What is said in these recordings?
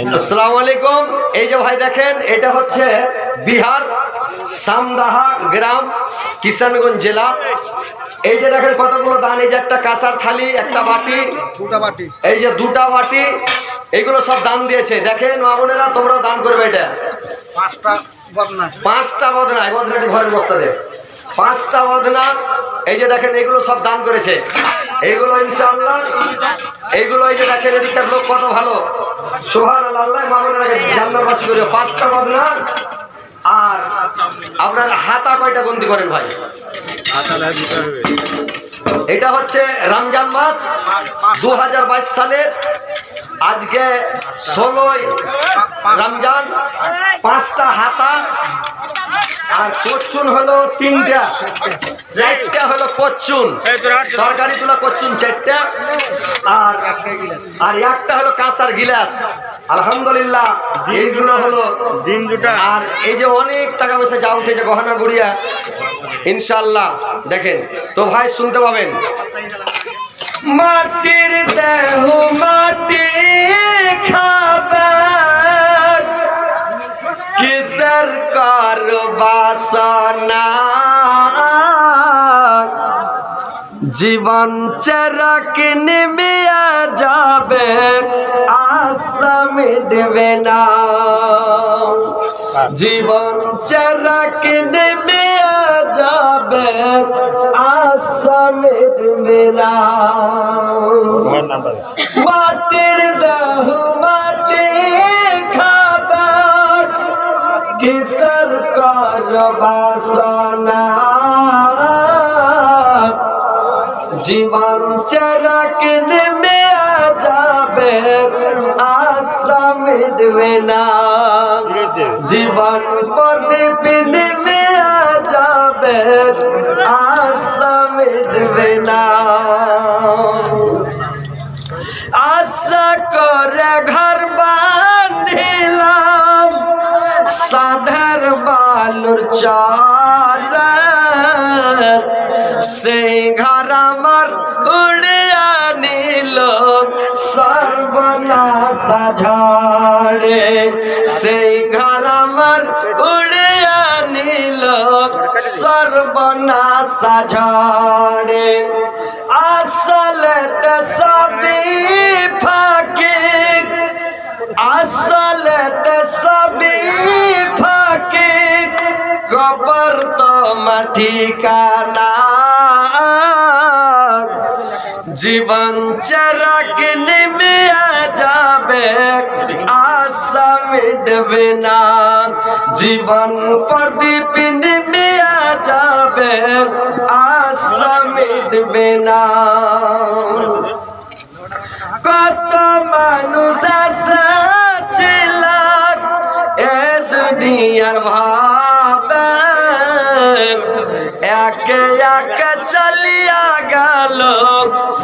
আসসালামু আলাইকুম। এই যে ভাই দেখেন, এটা হচ্ছে বিহার সামদাহা গ্রাম, কিষানগঞ্জ জেলা। এই যে দেখেন কতগুলো দান। এই যে একটা কাঁসার থালি, একটা বাটি, এই যে দুটা বাটি, এইগুলো সব দান দিয়েছে। দেখেন মা বোনেরা, তোমরাও দান করবে। এটা পাঁচটা বদনা, বদনাটি ঘরের বস্তা দেয়, পাঁচটা বদনা। এই যে দেখেন এগুলো সব দান করেছে। এইগুলো ইনশাআল্লাহ, এইগুলো এই যে দেখেন এদিকটার লোক কত ভালো, সুবহানাল্লাহ। মা বোনেরা জান্নাতবাসী করে। পাঁচটা বদনা। আর আপনার হাতা কয়টা গন্তি করেন ভাই? এটা হচ্ছে রমজান মাস 2022 সালের, আজকে 16ই রমজান। পাঁচটা হাতা আর কচ্চুন হলো তিনটা, চারটা হলো কচ্চুন, তরকারি তুলা কচ্চুন চারটা, আর একটা হলো কাঁসার গিলাস। আলহামদুলিল্লাহ, এইগুলো হলো দিন দুটা। আর এই যে অনেক টাকা পয়সা যা উঠেছে, গহনা গুড়িয়া, ইনশাআল্লাহ দেখেন তো ভাই, শুনতে পাবেন। মাটির দেহ মাটি খাবার, কিসের কর বাসনা, জীবন চেরাক নিমিয়া যাবে, আশা মিটবে না। জীবন চেরাক নিমিয়া যাবে, আশা মিটবে না। মাটির দেহ মাটি খাবার, কিসের কর বাসনা, জীবন চেরাক নিমিয়া যাবে, আশা মিটবে না। জীবন প্রদীপ নিমিয়া যাবে, আশা মিটবে না। আশা করে ঘর বাঁধিলাম, সাধের বালুর চালে, সেই ঘর আমার উড়িয়া নিল সর্বনাশা ঝড়ে, সেই ঘর আমার উড়িয়া নিল সর্বনাশা ঝড়ে। আসলে তো সবই ফাঁকি, আসলে তো সবই ফাঁকি, কবর তো ঠিকানা। জীবন চেরাক নিমিয়া যাবে, আশা মিটবে না। জীবন প্রদীপ নিমিয়া যাবে, আশা মিটবে না। কত মানুষ ছিল এ দুনিয়ার ভাবে, একে একে চলিয়া গেল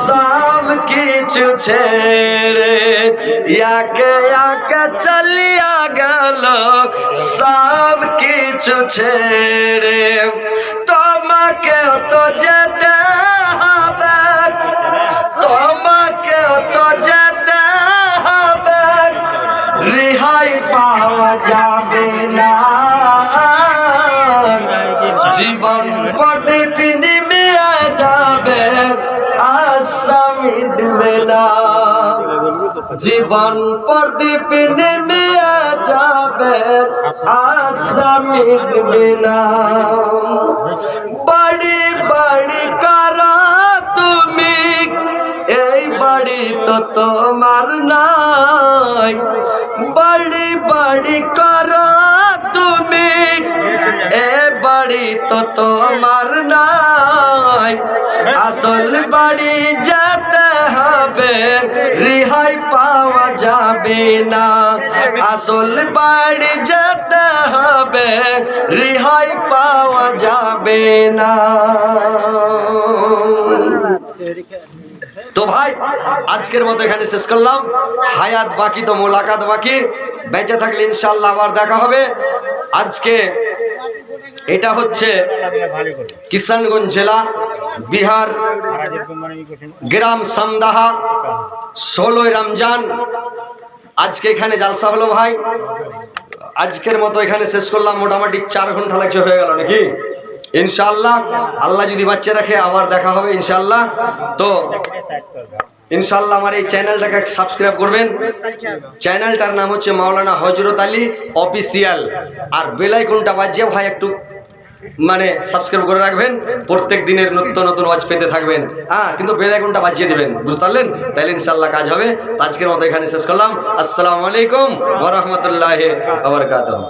সব কিছু ছেড়ে, একে একে চলিয়া গেল সব কিছু ছেড়ে। তোমাকে তো যেতে হবে, তোমাকে তো যেতে হবে, রেহাই পাওয়া যাবে না। জীবন প্রদীপ নিমিয়া যাবে, আশা মিটবে না। জীবন প্রদীপ নিমিয়া যাবে, আশা মিটবে না। বাড়ি বাড়ি করা তুমি, এই বাড়ি তো তোমার নাই। বাড়ি বাড়ি করা তুমি, এ বাড়ি তো তোমার নাই। আসল বাড়ি যেতে হবে, রেহাই পাওয়া যাবে না। আসল বাড়ি যেতে হবে, রেহাই পাওয়া যাবে না। তো ভাই, আজকের মতো এখানে শেষ করলাম। হায়াত বাকি তো মোলাকাত বাকি, বেঁচে থাকলে ইনশাআল্লাহ আবার দেখা হবে। আজকে এটা হচ্ছে কিষানগঞ্জ জেলা, বিহার, গ্রাম সামদাহা, 16ই রমজান। আজকে এখানে জালসা হলো ভাই, আজকের মতো এখানে শেষ করলাম। মোটামুটি 4 ঘন্টা লাগছে, হয়ে গেল নাকি? ইনশাআল্লাহ আল্লাহ যদি বাচ্চা রাখে আবার দেখা হবে ইনশাআল্লাহ। তো ইনশাআল্লাহ আমার এই চ্যানেলটাকে সাবস্ক্রাইব করবেন। চ্যানেলটার নাম হচ্ছে মাওলানা হযরত আলী অফিসিয়াল। আর বেল আইকনটা বাজিয়ে ভাই একটু মানে সাবস্ক্রাইব করে রাখবেন, প্রত্যেক দিনের নতুন নতুন ওয়াজ পেতে থাকবেন। হ্যাঁ, কিন্তু বেল আইকনটা বাজিয়ে দিবেন, বুঝতে পারলেন? তাহলে ইনশাআল্লাহ কাজ হবে। আজকের মতো এখানে শেষ করলাম। আসসালামু আলাইকুম ওয়া রাহমাতুল্লাহি ওয়া বারাকাতুহু।